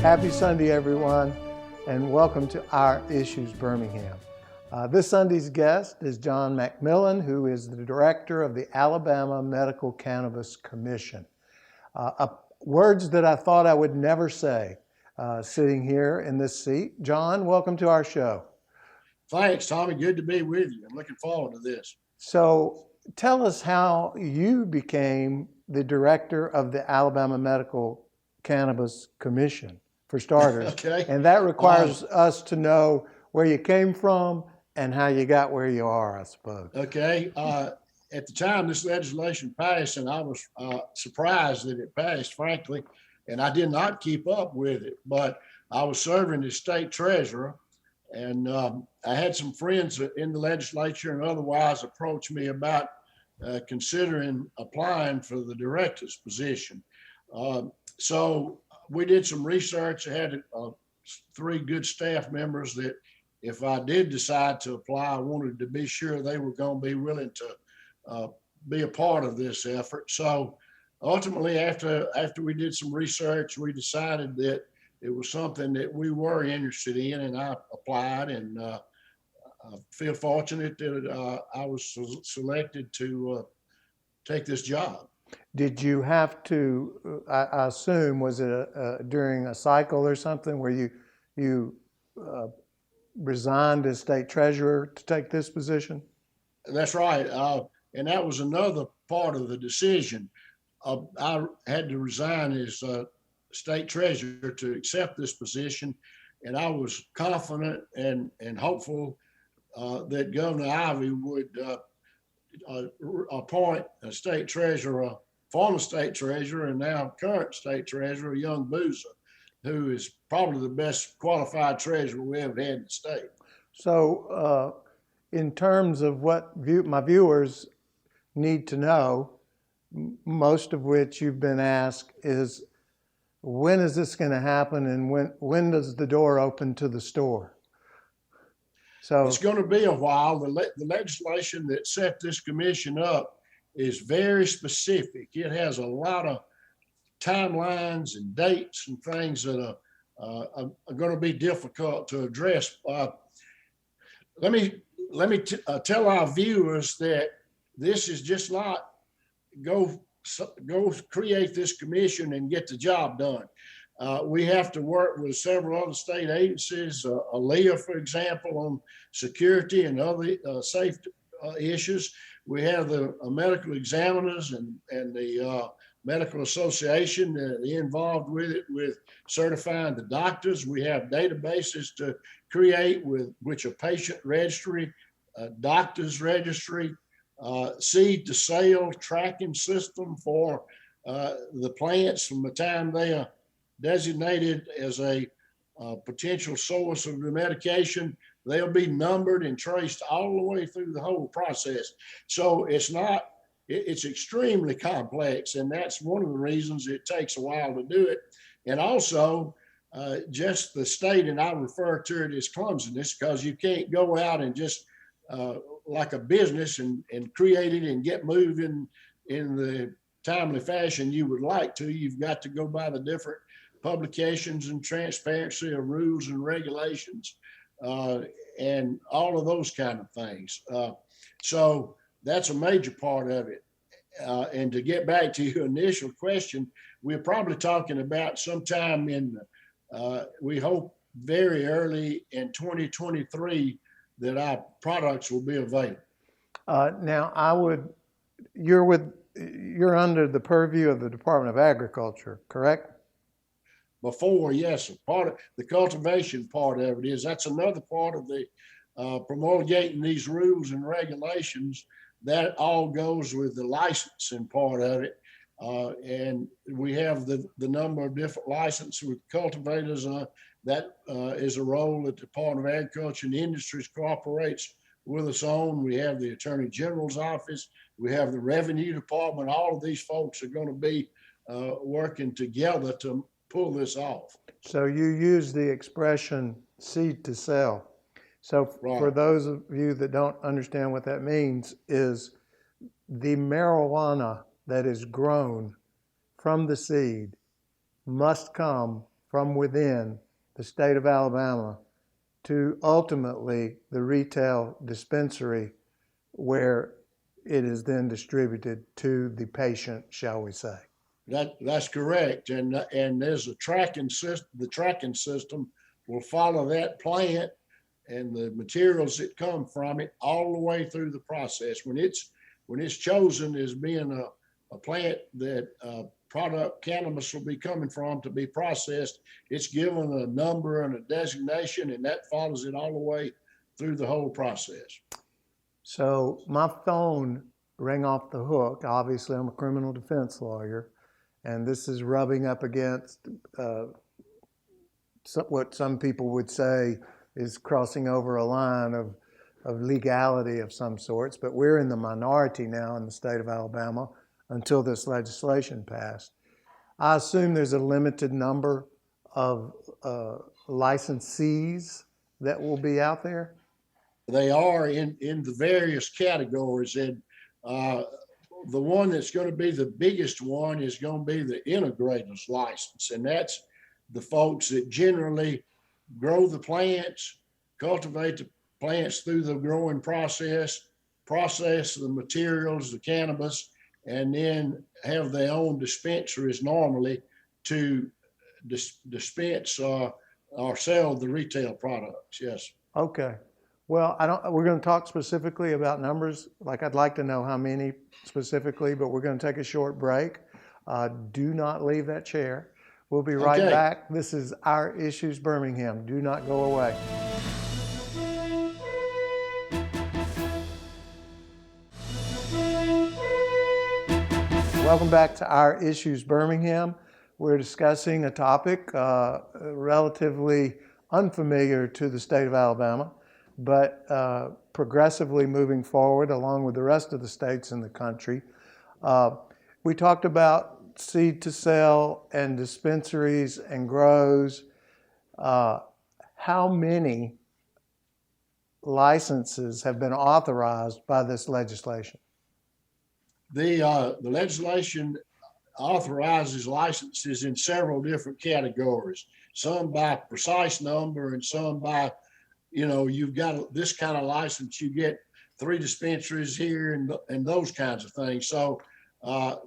Happy Sunday, everyone, and welcome to Our Issues Birmingham. This Sunday's guest is John Mcmillan, who is the director of the Alabama Medical Cannabis Commission. Words that I thought I would never say sitting here in this seat. John, welcome to our show. Thanks, Tommy. Good to be with you. I'm looking forward to this. So tell us how you became the director of the Alabama Medical Cannabis Commission, for starters. Okay. And that requires us to know where you came from and how you got where you are, I suppose. Okay. At the time this legislation passed, and I was surprised that it passed, frankly, and I did not keep up with it, but I was serving as state treasurer, and I had some friends in the legislature and otherwise approach me about considering applying for the director's position. So we did some research. I had 3 good staff members that if I did decide to apply, I wanted to be sure they were going to be willing to be a part of this effort. So ultimately, after we did some research, we decided that it was something that we were interested in, and I applied, and I feel fortunate that I was selected to take this job. Did you have to, I assume, was it during a cycle or something where you resigned as state treasurer to take this position? That's right. And that was another part of the decision. I had to resign as state treasurer to accept this position. And I was confident and hopeful that Governor Ivey would appoint a state treasurer, former state treasurer, and now current state treasurer, young Boozer, who is probably the best qualified treasurer we ever had in the state. So in terms of what my viewers need to know, most of which you've been asked, is when is this going to happen, and when does the door open to the store? So it's going to be a while. The legislation that set this commission up is very specific. It has a lot of timelines and dates and things that are going to be difficult to address. Let me tell our viewers that this is just not go create this commission and get the job done. We have to work with several other state agencies, ALEA, for example, on security and other safety issues. We have the medical examiners and the medical association involved with it, with certifying the doctors. We have databases to create with which a patient registry, doctor's registry, seed to sale tracking system for the plants from the time they are designated as a potential source of the medication. They'll be numbered and traced all the way through the whole process. So it's extremely complex, and that's one of the reasons it takes a while to do it. And also just the state, and I refer to it as clumsiness, because you can't go out and just like a business and create it and get moving in the timely fashion you would like to. You've got to go by the different publications and transparency of rules and regulations and all of those kind of things. So that's a major part of it. And to get back to your initial question, we're probably talking about sometime in, we hope very early in 2023 that our products will be available. Now, you're under the purview of the Department of Agriculture, correct? Before, yes, part of the cultivation part of it is. That's another part of the promulgating these rules and regulations. That all goes with the licensing part of it. And we have the number of different licenses with cultivators. That is a role that the Department of Agriculture and Industries cooperates with us on. We have the Attorney General's office. We have the Revenue Department. All of these folks are going to be working together to pull this off. So you use the expression seed to sell. So Right. For those of you that don't understand what that means, is the marijuana that is grown from the seed must come from within the state of Alabama to ultimately the retail dispensary where it is then distributed to the patient, shall we say? That's correct. And there's a tracking system. The tracking system will follow that plant and the materials that come from it all the way through the process. When it's chosen as being a plant that product cannabis will be coming from to be processed, it's given a number and a designation, and that follows it all the way through the whole process. So my phone rang off the hook. Obviously, I'm a criminal defense lawyer, and this is rubbing up against what some people would say is crossing over a line of legality of some sorts, but we're in the minority now in the state of Alabama until this legislation passed. I assume there's a limited number of licensees that will be out there? They are in the various categories, and the one that's going to be the biggest one is going to be the integrator's license, and that's the folks that generally grow the plants, cultivate the plants through the growing process the materials, the cannabis, and then have their own dispensaries normally to dispense or sell the retail products. Yes. Okay. Well, we're going to talk specifically about numbers. Like, I'd like to know how many specifically, but we're going to take a short break. Do not leave that chair. We'll be right back. This is Our Issues Birmingham. Do not go away. Welcome back to Our Issues Birmingham. We're discussing a topic relatively unfamiliar to the state of Alabama, but progressively moving forward along with the rest of the states in the country. We talked about seed to sell and dispensaries and grows. How many licenses have been authorized by this legislation? The legislation authorizes licenses in several different categories, some by precise number and some by, you've got this kind of license, you get 3 dispensaries here and those kinds of things. So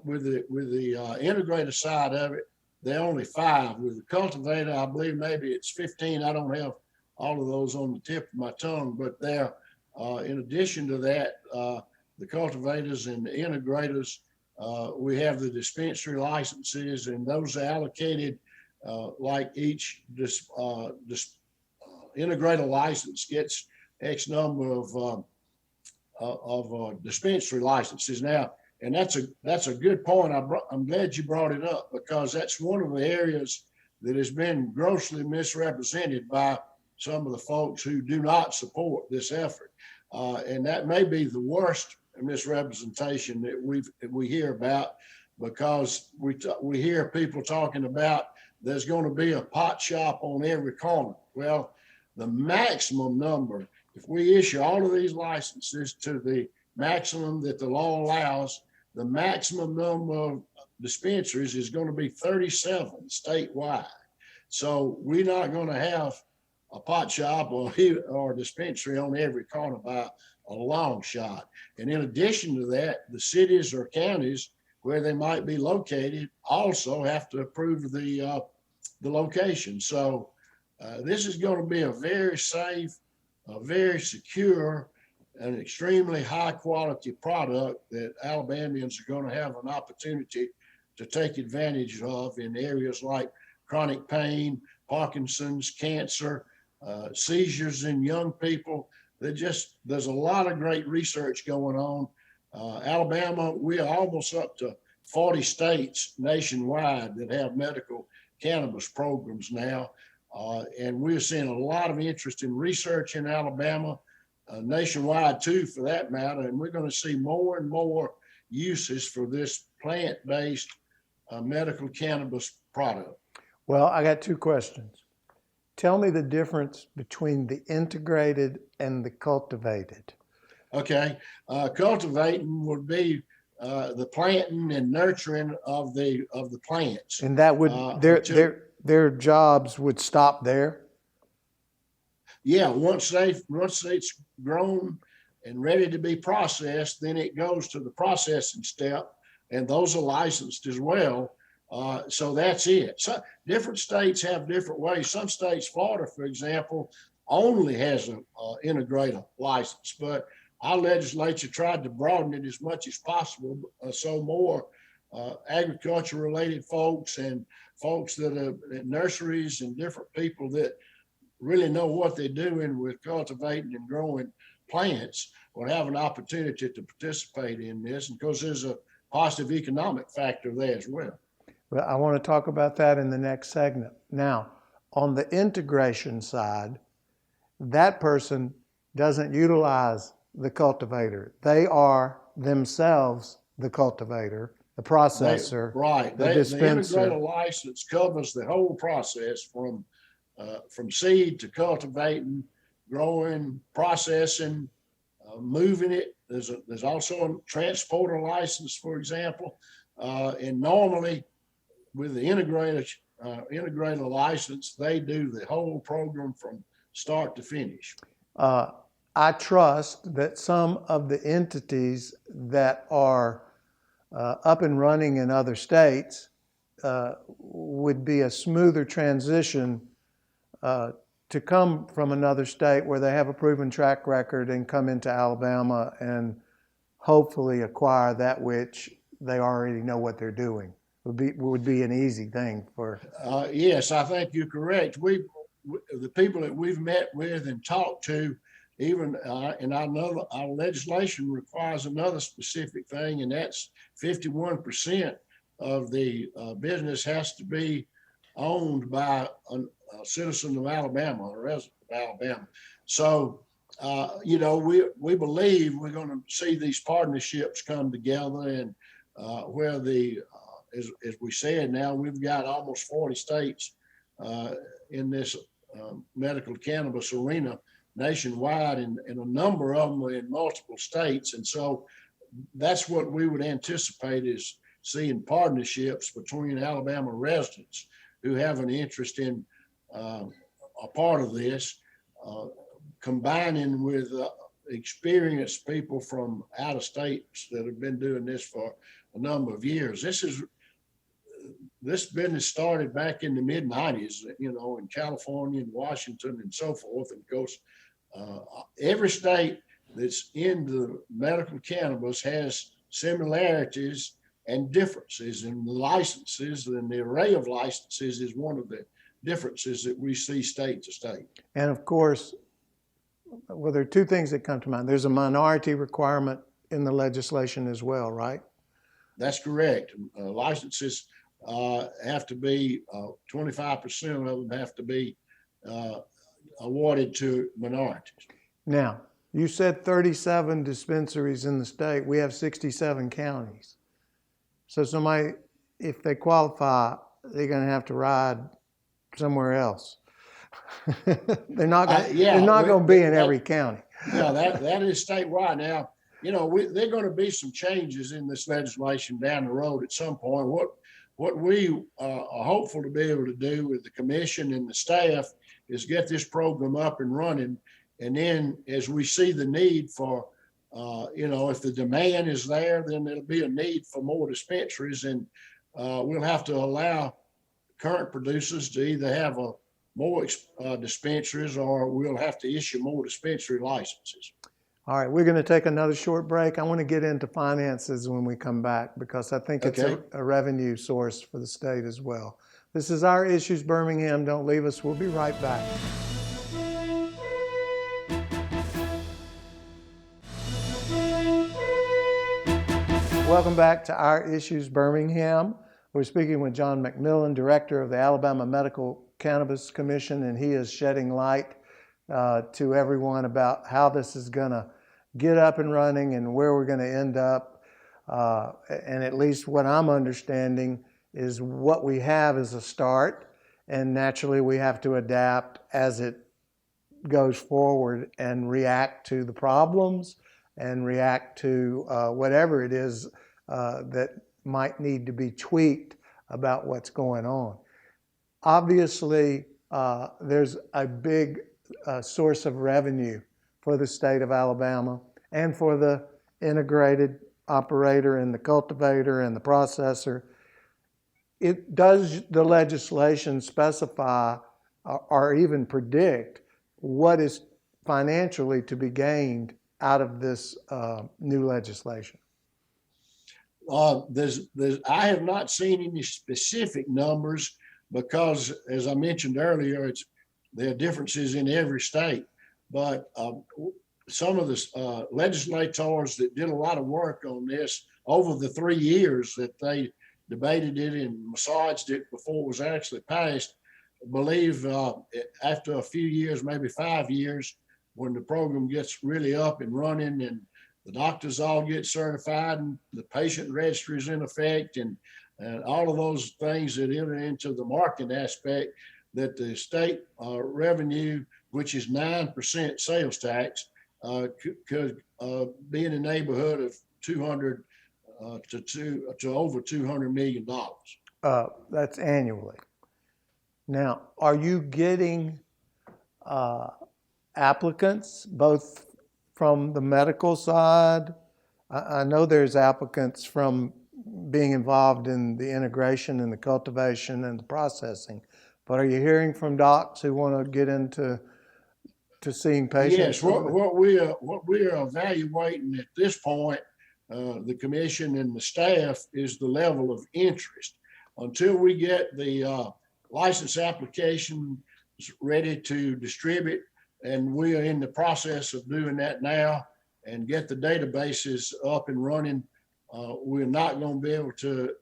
with the integrated side of it, there are only 5. With the cultivator, I believe maybe it's 15. I don't have all of those on the tip of my tongue, but there, in addition to that, the cultivators and the integrators, we have the dispensary licenses, and those are allocated like each integrator license gets X number of dispensary licenses now. And that's a good point. I'm glad you brought it up, because that's one of the areas that has been grossly misrepresented by some of the folks who do not support this effort. And that may be the worst misrepresentation that we hear about, because we hear people talking about there's going to be a pot shop on every corner. Well, the maximum number, if we issue all of these licenses to the maximum that the law allows, the maximum number of dispensaries is going to be 37 statewide. So we're not going to have a pot shop or a dispensary on every corner by a long shot. And in addition to that, the cities or counties where they might be located also have to approve the location. So this is going to be a very safe, a very secure, an extremely high quality product that Alabamians are going to have an opportunity to take advantage of in areas like chronic pain, Parkinson's, cancer, seizures in young people. There's a lot of great research going on. Alabama, we are almost up to 40 states nationwide that have medical cannabis programs now. And we're seeing a lot of interest in research in Alabama, nationwide too, for that matter. And we're going to see more and more uses for this plant-based medical cannabis product. Well, I got 2 questions. Tell me the difference between the integrated and the cultivated. Okay, cultivating would be the planting and nurturing of the plants. And that would their jobs would stop there? Yeah, once it's grown and ready to be processed, then it goes to the processing step, and those are licensed as well. So that's it. So different states have different ways. Some states, Florida, for example, only has an integrator license, but our legislature tried to broaden it as much as possible, so more agriculture-related folks and folks that are at nurseries and different people that really know what they're doing with cultivating and growing plants will have an opportunity to participate in this, and because there's a positive economic factor there as well. Well, I want to talk about that in the next segment. Now, on the integration side, that person doesn't utilize the cultivator. They are themselves the cultivator, the processor, the dispenser. The integrator license covers the whole process from seed to cultivating, growing, processing, moving it. There's also a transporter license, for example, and normally with the integrator license, they do the whole program from start to finish. I trust that some of the entities that are up and running in other states would be a smoother transition to come from another state where they have a proven track record and come into Alabama and hopefully acquire that which they already know what they're doing. Would be an easy thing for. Yes, I think you're correct. The people that we've met with and talked to, even and I know our legislation requires another specific thing, and that's 51% of the business has to be owned by a citizen of Alabama, a resident of Alabama. So, we believe we're going to see these partnerships come together, and where as we said, now we've got almost 40 states in this medical cannabis arena nationwide, and a number of them are in multiple states. And so that's what we would anticipate is seeing partnerships between Alabama residents who have an interest in a part of this, combining with experienced people from out of states that have been doing this for a number of years. This business started back in the mid-90s, in California and Washington and so forth. And of course, every state that's in the medical cannabis has similarities and differences in the licenses, and the array of licenses is one of the differences that we see state to state. And of course, well, there are two things that come to mind. There's a minority requirement in the legislation as well, right? That's correct. Licenses have to be 25% of them have to be awarded to minorities. Now, you said 37 dispensaries in the state. We have 67 counties. So somebody, if they qualify, they're going to have to ride somewhere else. They're not going to be in every county. Yeah, that is statewide. Now, there are going to be some changes in this legislation down the road at some point. What we are hopeful to be able to do with the commission and the staff is get this program up and running. And then as we see the need for, if the demand is there, then there'll be a need for more dispensaries. And we'll have to allow current producers to either have more dispensaries, or we'll have to issue more dispensary licenses. All right, we're going to take another short break. I want to get into finances when we come back, because I think it's a revenue source for the state as well. This is Our Issues Birmingham. Don't leave us. We'll be right back. Welcome back to Our Issues Birmingham. We're speaking with John Mcmillan, Director of the Alabama Medical Cannabis Commission, and he is shedding light to everyone about how this is going to get up and running and where we're going to end up. And at least what I'm understanding is what we have is a start, and naturally we have to adapt as it goes forward and react to the problems and react to whatever it is that might need to be tweaked about what's going on. Obviously, there's a big source of revenue for the state of Alabama and for the integrated operator and the cultivator and the processor. Does the legislation specify or even predict what is financially to be gained out of this new legislation? I have not seen any specific numbers because, as I mentioned earlier, there are differences in every state. But some of the legislators that did a lot of work on this over the 3 years that they debated it and massaged it before it was actually passed, believe after a few years, maybe 5 years, when the program gets really up and running and the doctors all get certified and the patient registry is in effect and all of those things that enter into the marketing aspect, that the state revenue, which is 9% sales tax, could be in the neighborhood of 200 to over $200 million. That's annually. Now, are you getting applicants both from the medical side? I know there's applicants from being involved in the integration and the cultivation and the processing, but are you hearing from docs who want to get into seeing patients? Yes, what we are evaluating at this point, the commission and the staff, is the level of interest. Until we get the license application ready to distribute, and we are in the process of doing that now, and get the databases up and running, we're not going to be able to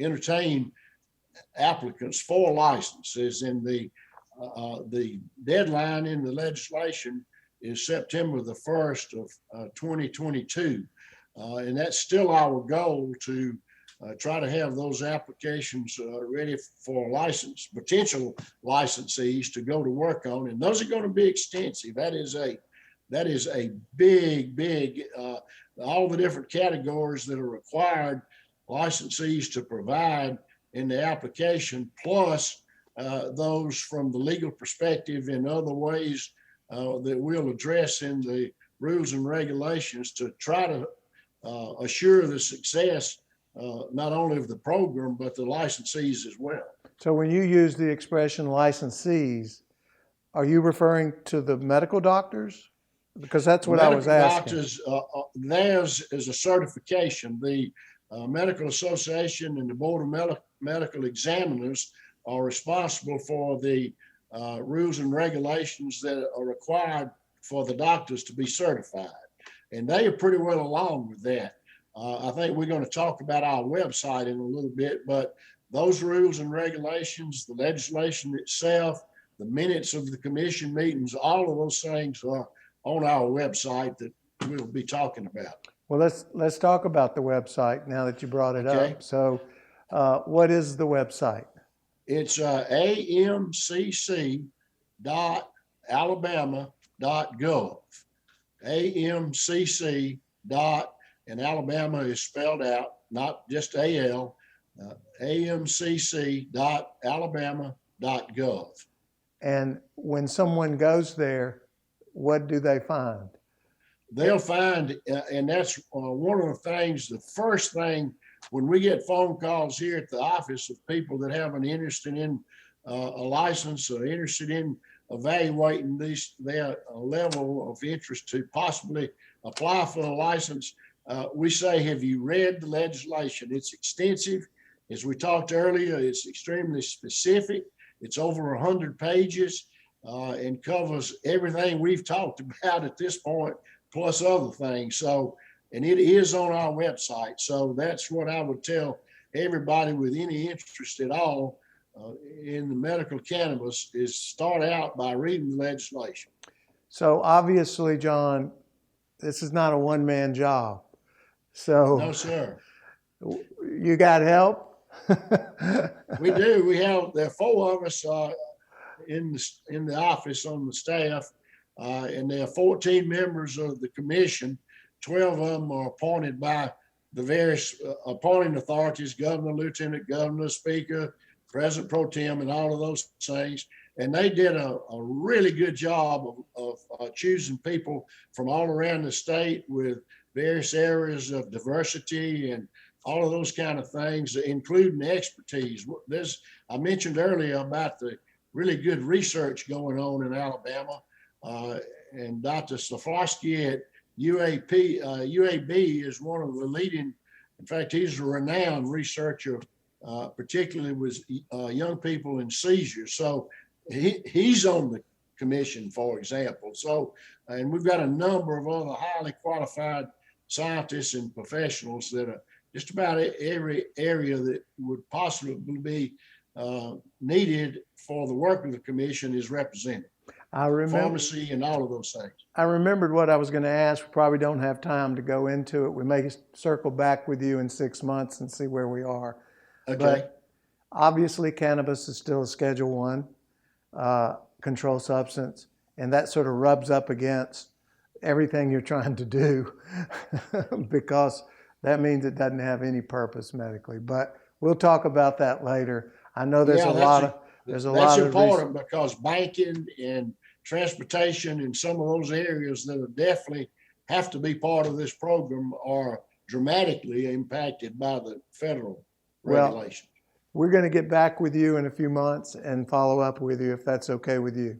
entertain applicants for licenses. And the deadline in the legislation is September the 1st of 2022. And that's still our goal, to try to have those applications ready for license, potential licensees to go to work on. And those are going to be extensive. That is a big, all the different categories that are required licensees to provide in the application, plus those from the legal perspective and other ways that we'll address in the rules and regulations to try to assure the success not only of the program, but the licensees as well. So when you use the expression licensees, are you referring to the medical doctors? Because that's what I was asking. Doctors, theirs is a certification. The Medical Association and the Board of Medical Examiners are responsible for the rules and regulations that are required for the doctors to be certified. And they are pretty well along with that. I think we're going to talk about our website in a little bit, but those rules and regulations, the legislation itself, the minutes of the commission meetings, all of those things are on our website that we'll be talking about. Well, let's talk about the website now that you brought it Okay. up. So what is the website? It's amcc.alabama.gov. amcc. And Alabama is spelled out, not just AL, amcc.alabama.gov. And when someone goes there, what do they find? They'll find, and that's one of the things, the first thing, when we get phone calls here at the office of people that have an interest in a license or interested in evaluating their level of interest to possibly apply for a license, we say, have you read the legislation? It's extensive. As we talked earlier, it's extremely specific. It's over 100 pages and covers everything we've talked about at this point, plus other things. So, and it is on our website. So that's what I would tell everybody with any interest at all in the medical cannabis, is start out by reading the legislation. So obviously, John, this is not a one-man job. So no, sir. You got help? We do. There are 4 of us in the office on the staff, and there are 14 members of the commission. 12 of them are appointed by the various appointing authorities: governor, lieutenant governor, speaker, President Pro Tem and all of those things. And they did a really good job of choosing people from all around the state with various areas of diversity and all of those kind of things, including expertise. I mentioned earlier about the really good research going on in Alabama. And Dr. Staflosky at UAB is one of the leading, in fact, he's a renowned researcher, particularly with young people in seizures. So he's on the commission, for example. So, and we've got a number of other highly qualified scientists and professionals that are just about every area that would possibly be needed for the work of the commission is represented. I remember Pharmacy and all of those things. I remembered what I was going to ask. We probably don't have time to go into it. We may circle back with you in 6 months and see where we are. Okay. But obviously, cannabis is still a Schedule I controlled substance, and that sort of rubs up against everything you're trying to do because that means it doesn't have any purpose medically. But we'll talk about that later. I know there's That's important because banking and transportation and some of those areas that are definitely have to be part of this program are dramatically impacted by the federal regulations. We're going to get back with you in a few months and follow up with you if that's okay with you.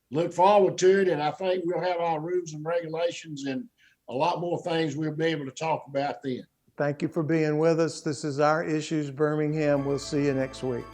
Look forward to it, and I think we'll have our rules and regulations and a lot more things we'll be able to talk about then. Thank you for being with us. This is Our Issues Birmingham. We'll see you next week.